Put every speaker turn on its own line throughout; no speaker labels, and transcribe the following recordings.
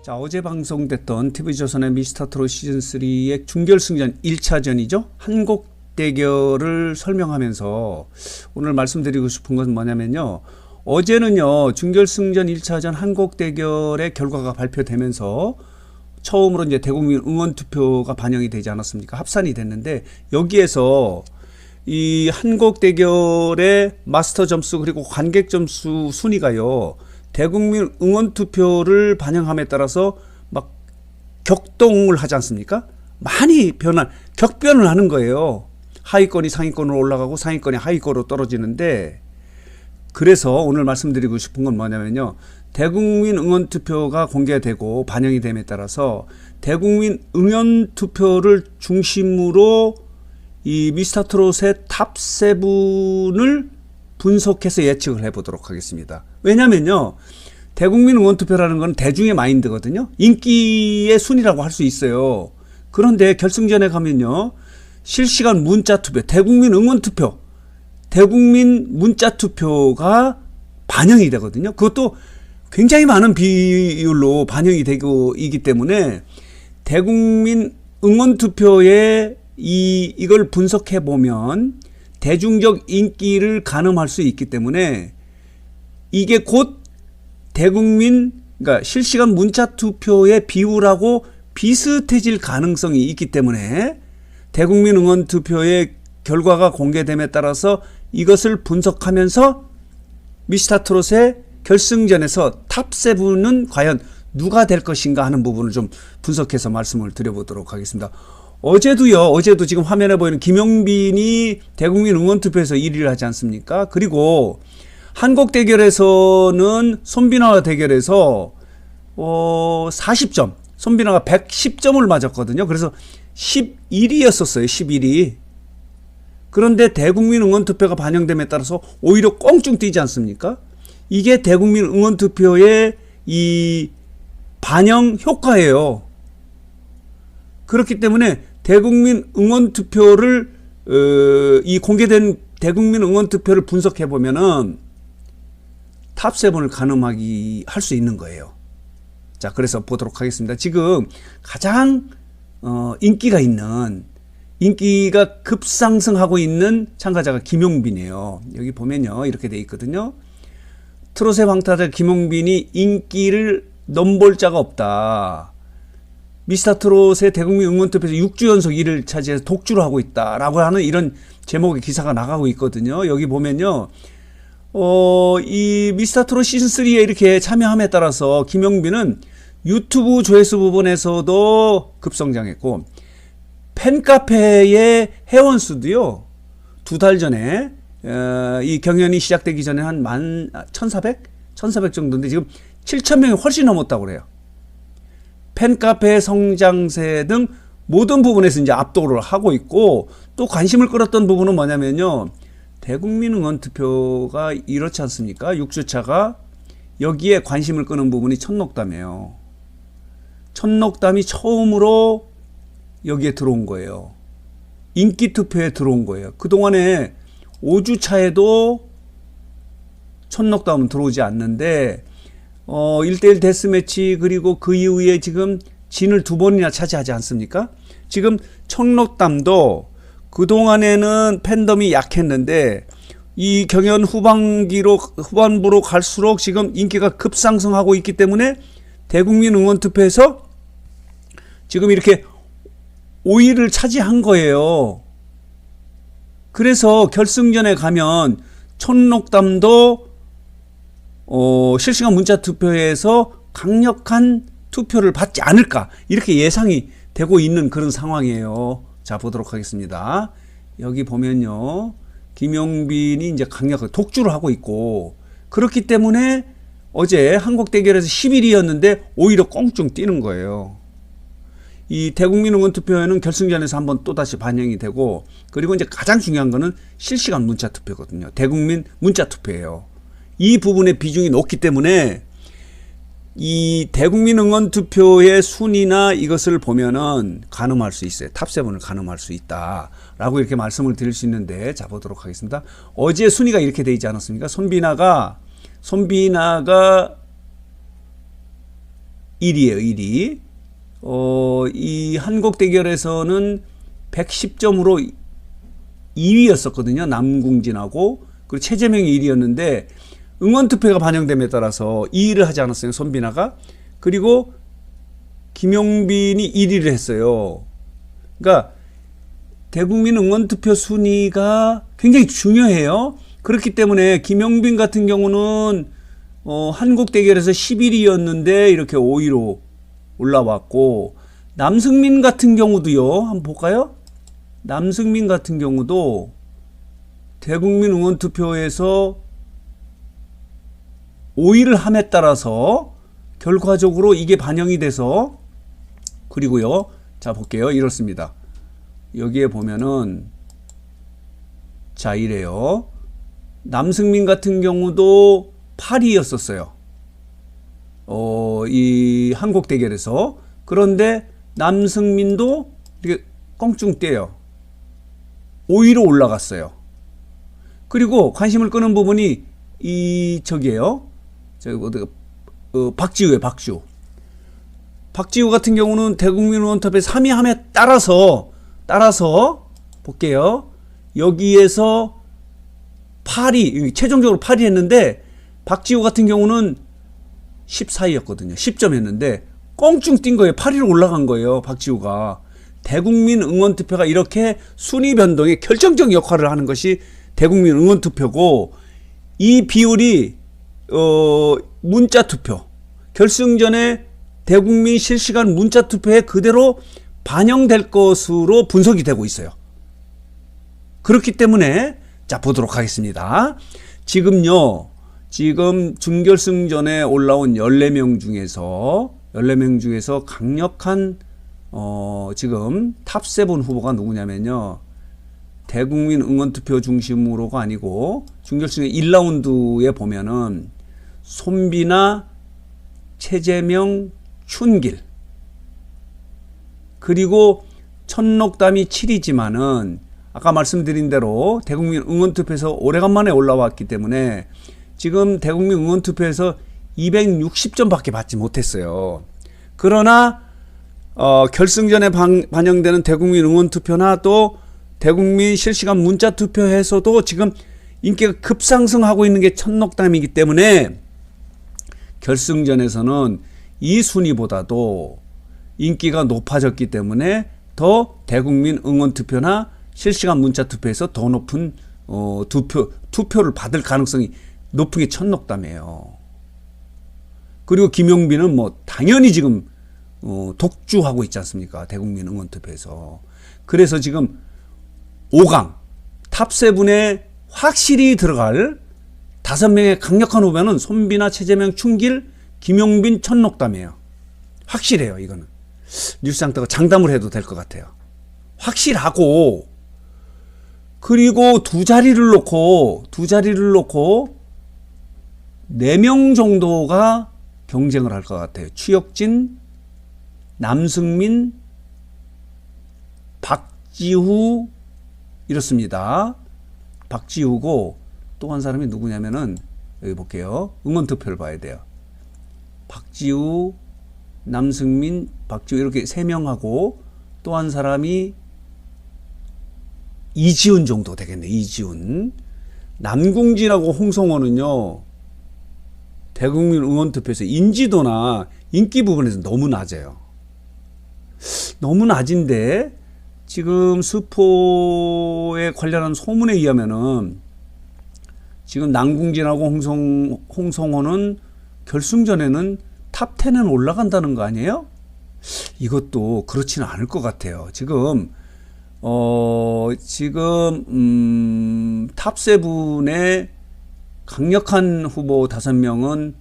자, 어제 방송됐던 TV조선의 미스터트롯 시즌3의 준결승전 1차전이죠. 한국 대결을 설명하면서 오늘 말씀드리고 싶은 것은 뭐냐면요. 어제는요, 준결승전 1차전 한국 대결의 결과가 발표되면서 처음으로 이제 대국민 응원 투표가 반영이 되지 않았습니까? 합산이 됐는데 여기에서 이 한국 대결의 마스터 점수 그리고 관객 점수 순위가요. 대국민 응원 투표를 반영함에 따라서 막 격동을 하지 않습니까? 많이 격변을 하는 거예요. 하위권이 상위권으로 올라가고 상위권이 하위권으로 떨어지는데, 그래서 오늘 말씀드리고 싶은 건 뭐냐면요. 대국민 응원 투표가 공개되고 반영이 됨에 따라서 대국민 응원 투표를 중심으로 이 미스터트롯의 탑7을 분석해서 예측을 해보도록 하겠습니다. 왜냐면요, 대국민 응원투표라는 건 대중의 마인드거든요. 인기의 순위라고 할 수 있어요. 그런데 결승전에 가면요, 실시간 문자투표, 대국민 응원투표, 대국민 문자투표가 반영이 되거든요. 그것도 굉장히 많은 비율로 반영이 되고 있기 때문에 대국민 응원투표에 이걸 분석해 보면 대중적 인기를 가늠할 수 있기 때문에 이게 곧 대국민, 그러니까 실시간 문자 투표의 비율하고 비슷해질 가능성이 있기 때문에 대국민 응원 투표의 결과가 공개됨에 따라서 이것을 분석하면서 미스터트롯의 결승전에서 탑7은 과연 누가 될 것인가 하는 부분을 좀 분석해서 말씀을 드려보도록 하겠습니다. 어제도 지금 화면에 보이는 김용빈이 대국민 응원투표에서 1위를 하지 않습니까? 그리고 한국 대결에서는 손비나와 대결에서 40점, 손비나가 110점을 맞았거든요. 그래서 11위였었어요. 11위. 그런데 대국민 응원투표가 반영됨에 따라서 오히려 껑충 뛰지 않습니까? 이게 대국민 응원투표의 이 반영 효과예요. 그렇기 때문에 대국민 응원투표를 이 공개된 대국민 응원투표를 분석해 보면은 탑7을 가늠하기 할 수 있는 거예요. 자, 그래서 보도록 하겠습니다. 지금 가장 인기가 급상승하고 있는 참가자가 김용빈이에요. 여기 보면요, 이렇게 돼 있거든요. 트롯의 방타자 김용빈이 인기를 넘볼 자가 없다. 미스터트롯의 대국민 응원투표에서 6주 연속 1위를 차지해서 독주를 하고 있다라고 하는 이런 제목의 기사가 나가고 있거든요. 여기 보면요, 이 미스터트롯 시즌3에 이렇게 참여함에 따라서 김용빈은 유튜브 조회수 부분에서도 급성장했고, 팬카페의 회원수도요, 2달 전에, 이 경연이 시작되기 전에 한 1,400 정도인데 지금 7,000명이 훨씬 넘었다고 그래요. 팬카페 성장세 등 모든 부분에서 이제 압도를 하고 있고, 또 관심을 끌었던 부분은 뭐냐면요, 대국민 응원 투표가 이렇지 않습니까? 6주차가 여기에 관심을 끄는 부분이 천록담이에요. 천록담이 처음으로 여기에 들어온 거예요. 인기 투표에 들어온 거예요. 그동안에 5주차에도 천록담은 들어오지 않는데 1대1 데스매치 그리고 그 이후에 지금 진을 2번이나 차지하지 않습니까? 지금 천록담도 그동안에는 팬덤이 약했는데 이 경연 후반부로 갈수록 지금 인기가 급상승하고 있기 때문에 대국민 응원 투표에서 지금 이렇게 5위를 차지한 거예요. 그래서 결승전에 가면 천록담도 실시간 문자 투표에서 강력한 투표를 받지 않을까, 이렇게 예상이 되고 있는 그런 상황이에요. 자, 보도록 하겠습니다. 여기 보면요, 김용빈이 이제 강력하게 독주를 하고 있고, 그렇기 때문에 어제 한국 대결에서 11위였는데 오히려 껑충 뛰는 거예요. 이 대국민 응원 투표에는 결승전에서 한번 또다시 반영이 되고, 그리고 이제 가장 중요한 거는 실시간 문자 투표거든요. 대국민 문자 투표예요. 이 부분의 비중이 높기 때문에 이 대국민 응원 투표의 순위나 이것을 보면은 가늠할 수 있어요. 탑7을 가늠할 수 있다라고 이렇게 말씀을 드릴 수 있는데, 자, 보도록 하겠습니다. 어제 순위가 이렇게 되어 있지 않았습니까? 손비나가 1위예요, 1위. 이 한국 대결에서는 110점으로 2위였었거든요. 남궁진하고. 그리고 최재명이 1위였는데 응원투표가 반영됨에 따라서 2위를 하지 않았어요. 손비나가. 그리고 김용빈이 1위를 했어요. 그러니까 대국민 응원투표 순위가 굉장히 중요해요. 그렇기 때문에 김용빈 같은 경우는 한국 대결에서 11위였는데 이렇게 5위로 올라왔고, 남승민 같은 경우도요. 한번 볼까요? 남승민 같은 경우도 대국민 응원투표에서 5위를 함에 따라서 결과적으로 이게 반영이 돼서, 그리고요. 자, 볼게요. 이렇습니다. 여기에 보면은, 자, 이래요. 남승민 같은 경우도 8위였었어요. 이 한국 대결에서. 그런데 남승민도 이렇게 껑충 떼요. 5위로 올라갔어요. 그리고 관심을 끄는 부분이 저기에요. 박지우예요, 박지우. 박지우 같은 경우는 대국민 응원투표에 3위 함에 따라서 볼게요. 여기에서 8위, 최종적으로 8위 했는데, 박지우 같은 경우는 14위였거든요. 10점 했는데, 껑충 뛴 거예요. 8위로 올라간 거예요, 박지우가. 대국민 응원투표가 이렇게 순위 변동에 결정적 역할을 하는 것이 대국민 응원투표고, 이 비율이, 문자투표, 결승전에 대국민 실시간 문자투표에 그대로 반영될 것으로 분석이 되고 있어요. 그렇기 때문에, 자, 보도록 하겠습니다. 지금 준결승전에 올라온 14명 중에서 강력한, 지금 탑7 후보가 누구냐면요. 대국민 응원투표 중심으로가 아니고, 준결승의 1라운드에 보면은, 손비나, 최재명, 춘길. 그리고 천록담이 7위지만은, 아까 말씀드린 대로 대국민 응원투표에서 오래간만에 올라왔기 때문에 지금 대국민 응원투표에서 260점밖에 받지 못했어요. 그러나 결승전에 반영되는 대국민 응원투표나 또 대국민 실시간 문자투표에서도 지금 인기가 급상승하고 있는 게 천록담이기 때문에 결승전에서는 이 순위보다도 인기가 높아졌기 때문에 더 대국민 응원투표나 실시간 문자투표에서 더 높은 투표를 받을 가능성이 높은 게 천록담이에요. 그리고 김용빈은 뭐 당연히 지금 독주하고 있지 않습니까? 대국민 응원투표에서. 그래서 지금 5강 탑7에 확실히 들어갈 5명의 강력한 후보는 손비나, 최재명, 춘길, 김용빈, 천록담이에요. 확실해요. 이거는 뉴스장터가 장담을 해도 될 것 같아요. 확실하고, 그리고 두 자리를 놓고 4명 정도가 경쟁을 할 것 같아요. 추혁진, 남승민, 박지우, 이렇습니다. 박지우고 또 한 사람이 누구냐면은, 여기 볼게요. 응원투표를 봐야 돼요. 박지우, 남승민, 박지우 이렇게 3명하고 또 한 사람이 이지훈 정도 되겠네. 이지훈. 남궁진하고 홍성호는요, 대국민 응원투표에서 인지도나 인기 부분에서 너무 낮아요. 너무 낮은데 지금 스포에 관련한 소문에 의하면은 지금 남궁진하고 홍성호는 결승전에는 탑10에 올라간다는 거 아니에요? 이것도 그렇지는 않을 것 같아요. 지금 탑7의 강력한 후보 5명은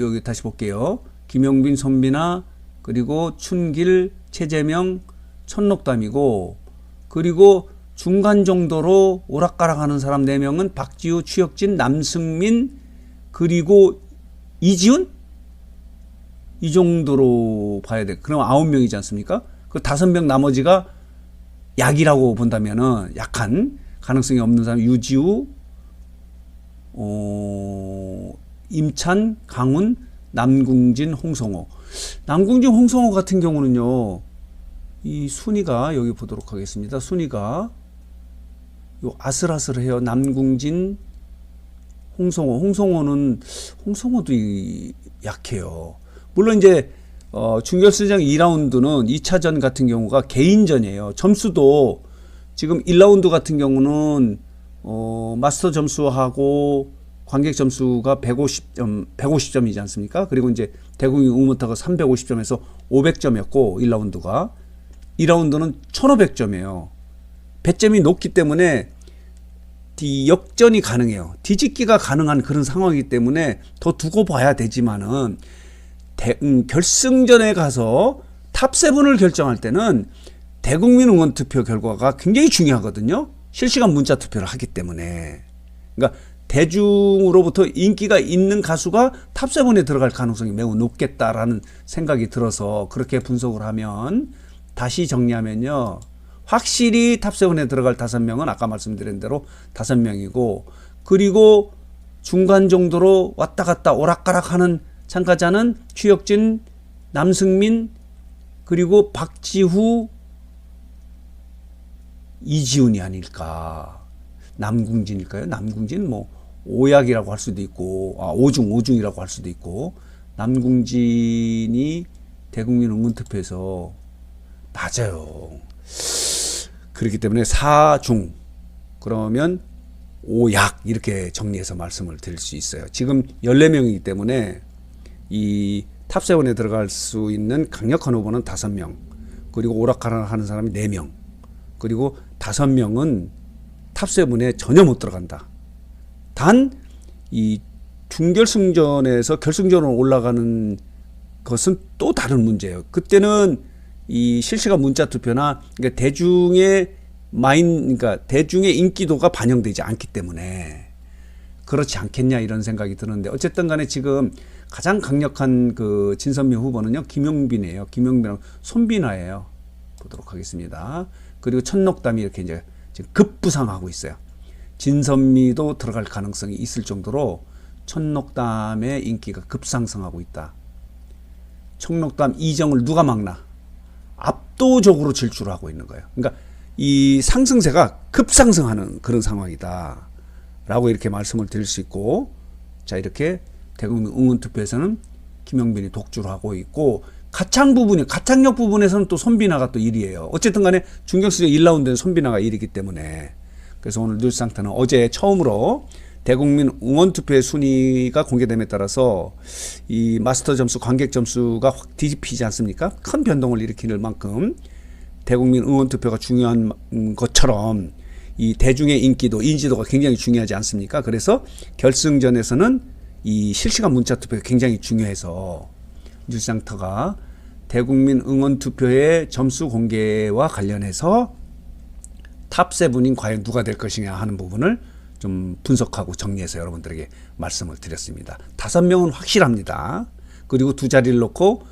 여기 다시 볼게요. 김용빈, 손비나, 그리고 춘길, 최재명, 천록담이고, 그리고 중간 정도로 오락가락하는 사람 4명은 박지우, 추혁진, 남승민, 그리고 이지훈? 이 정도로 봐야 돼. 그럼 9명이지 않습니까? 그 5명 나머지가 약이라고 본다면은, 약한 가능성이 없는 사람, 유지우, 임찬, 강훈, 남궁진, 홍성호. 남궁진, 홍성호 같은 경우는요, 이 순위가 여기 보도록 하겠습니다. 순위가 요 아슬아슬해요. 남궁진, 홍성호도 약해요. 물론 이제 준결승전 2라운드는 2차전 같은 경우가 개인전이에요. 점수도 지금 1라운드 같은 경우는 마스터 점수하고 관객 점수가 150점이지 않습니까? 그리고 이제 대국민 응원타가 350점에서 500점이었고 1라운드가 2라운드는 1500점이에요. 배점이 높기 때문에 역전이 가능해요. 뒤집기가 가능한 그런 상황이기 때문에 더 두고 봐야 되지만은 결승전에 가서 탑7을 결정할 때는 대국민 응원 투표 결과가 굉장히 중요하거든요. 실시간 문자 투표를 하기 때문에. 그러니까 대중으로부터 인기가 있는 가수가 탑7에 들어갈 가능성이 매우 높겠다라는 생각이 들어서 그렇게 분석을 하면, 다시 정리하면요, 확실히 탑7에 들어갈 5명은 아까 말씀드린 대로 5명이고, 그리고 중간 정도로 왔다 갔다 오락가락하는 참가자는 추혁진, 남승민, 그리고 박지후, 이지훈이 아닐까. 남궁진일까요? 남궁진 뭐 오약이라고 할 수도 있고, 오중이라고 할 수도 있고, 남궁진이 대국민 응원투표에서 맞아요. 그렇기 때문에 4중, 그러면 5약, 이렇게 정리해서 말씀을 드릴 수 있어요. 지금 14명이기 때문에 이 탑7에 들어갈 수 있는 강력한 후보는 5명, 그리고 오락가락 하는 사람이 4명, 그리고 5명은 탑7에 전혀 못 들어간다. 단 이 준결승전에서 결승전으로 올라가는 것은 또 다른 문제예요. 그때는 이 실시간 문자 투표나, 그러니까 그러니까 대중의 인기도가 반영되지 않기 때문에 그렇지 않겠냐, 이런 생각이 드는데, 어쨌든 간에 지금 가장 강력한 그 진선미 후보는요, 김용빈이에요. 김용빈하고 손빈아예요. 보도록 하겠습니다. 그리고 천록담이 이렇게 이제 지금 급부상하고 있어요. 진선미도 들어갈 가능성이 있을 정도로 천록담의 인기가 급상승하고 있다. 천록담 이정을 누가 막나? 압도적으로 질주를 하고 있는 거예요. 그러니까 이 상승세가 급상승하는 그런 상황이다 라고 이렇게 말씀을 드릴 수 있고, 자, 이렇게 대국민 응원투표에서는 김용빈이 독주를 하고 있고, 가창력 부분에서는 또 손빈아가 또 1위예요. 어쨌든 간에 준결승전 1라운드는 손빈아가 1위이기 때문에, 그래서 오늘 뉴스상태는 어제 처음으로 대국민 응원투표의 순위가 공개됨에 따라서 이 마스터 점수, 관객 점수가 확 뒤집히지 않습니까? 큰 변동을 일으킬 만큼 대국민 응원투표가 중요한 것처럼 이 대중의 인기도, 인지도가 굉장히 중요하지 않습니까? 그래서 결승전에서는 이 실시간 문자 투표가 굉장히 중요해서 뉴스장터가 대국민 응원투표의 점수 공개와 관련해서 탑7인 과연 누가 될 것이냐 하는 부분을 좀 분석하고 정리해서 여러분들에게 말씀을 드렸습니다. 5명은 확실합니다. 그리고 두 자리를 놓고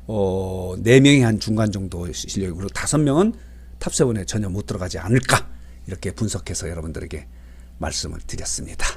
4명이 한 중간 정도 실력이고, 그리고 5명은 탑7에 전혀 못 들어가지 않을까, 이렇게 분석해서 여러분들에게 말씀을 드렸습니다.